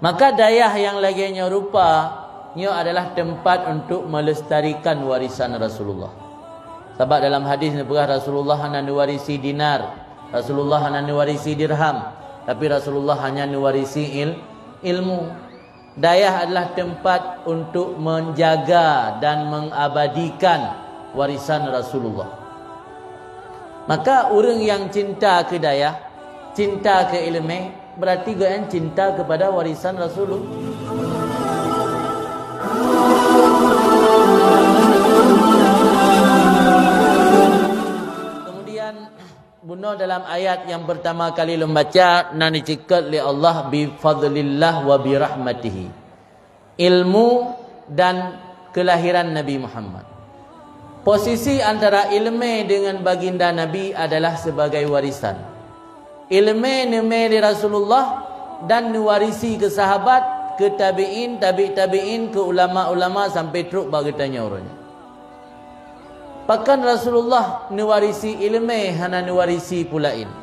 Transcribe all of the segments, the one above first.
Maka dayah yang laginya rupanya adalah tempat untuk melestarikan warisan Rasulullah. Sebab dalam hadis Rasulullah hanya mewarisi dinar, Rasulullah hanya mewarisi dirham, tapi Rasulullah hanya mewarisi ilmu. Dayah adalah tempat untuk menjaga dan mengabadikan warisan Rasulullah. Maka orang yang cinta ke dayah, cinta ke ilmu, berarti dia cinta kepada warisan Rasulullah. Kemudian bunuh dalam ayat yang pertama kali membaca, nani cikat li Allah bi fadlillah wa bi rahmatihi. Ilmu dan kelahiran Nabi Muhammad. Posisi antara ilmu dengan baginda Nabi adalah sebagai warisan. Ilmu di Rasulullah dan diwarisi ke sahabat, ke tabi'in, tabi'in, ke ulama-ulama sampai teruk bagi tanya orangnya. Bahkan Rasulullah mewarisi ilmu, hanya mewarisi pula ilmu.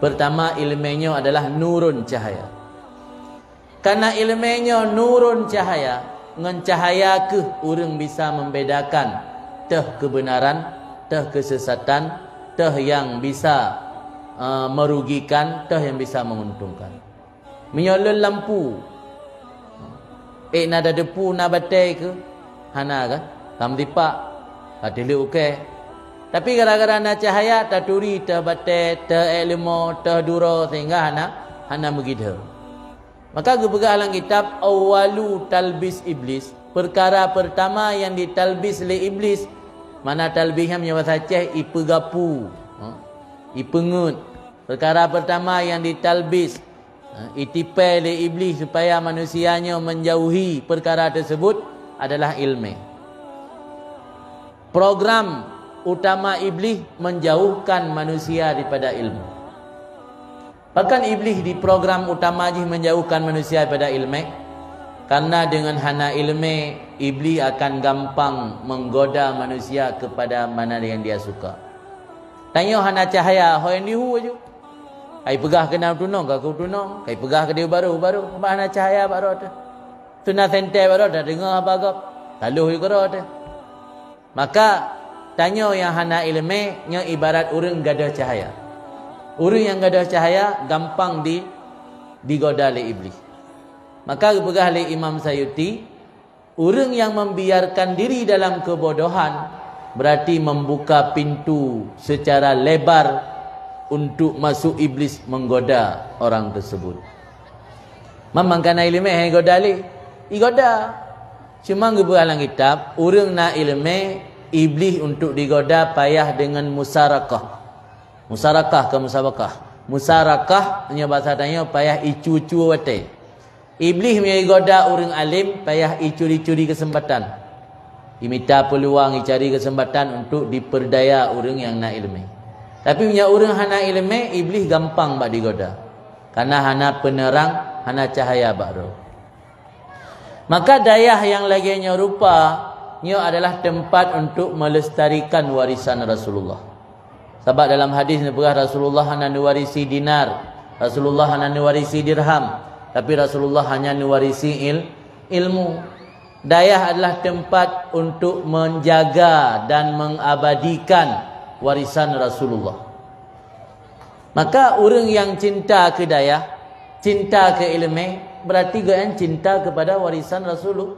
Pertama, ilmunya adalah nurun cahaya. Karena ilmunya nurun cahaya, dengan cahaya ke orang bisa membedakan teh kebenaran, teh kesesatan, teh yang bisa merugikan, teh yang bisa menguntungkan. Menyolol lampu, nada depu na batai ke, hana kan? Tam dipak, hatilu okey. Tapi gara-gara na cahaya, taturi, teh batai, teh ilmu, teh duro, sehingga hana begitu. Maka gebelah dalam kitab awalu talbis iblis, perkara pertama yang ditalbis oleh iblis. Mana talbisnya punya bahasa Aceh ipegapu, ipengut. Perkara pertama yang ditalbis, itipai oleh iblis supaya manusianya menjauhi perkara tersebut adalah ilmu. Program utama iblis menjauhkan manusia daripada ilmu. Bahkan iblis di program utama je menjauhkan manusia daripada ilmu. Karena dengan hana ilmu, iblis akan gampang menggoda manusia kepada mana yang dia suka. Tanya hana cahaya, yang dihu aja. Kai pegah kena tunong, aku tunong. Kai pegah ke dia baru. Hana cahaya baru ada. Tuna sente baru ada. Dengar apa agak. Taluh juga ada. Maka tanya yang hana ilmu, nya ibarat orang gada cahaya. Orang yang gada cahaya gampang digoda oleh iblis. Maka pegah oleh Imam Sayuti, orang yang membiarkan diri dalam kebodohan berarti membuka pintu secara lebar untuk masuk iblis menggoda orang tersebut. Memang kerana ilmu yang goda oleh igoda. Cuma pegah dalam kitab, orang nak ilmu, iblis untuk digoda payah dengan musarakah. Musarakah ke musabakah. Musarakah punya bahasa tanya payah icu-cu watai. Iblis punya goda orang alim payah icuri-curi kesempatan. Diminta peluang, dicari kesempatan untuk diperdaya orang yang nak ilmu. Tapi punya orang hana ilmu, iblis gampang bak digoda. Karena hana penerang, hana cahaya baru. Maka dayah yang laginya rupanya adalah tempat untuk melestarikan warisan Rasulullah. Sebab dalam hadis Rasulullah hanya mewarisi dinar, Rasulullah hanya mewarisi dirham, tapi Rasulullah hanya mewarisi ilmu. Dayah adalah tempat untuk menjaga dan mengabadikan warisan Rasulullah. Maka orang yang cinta ke dayah, cinta ke ilmu, berarti dia cinta kepada warisan Rasulullah.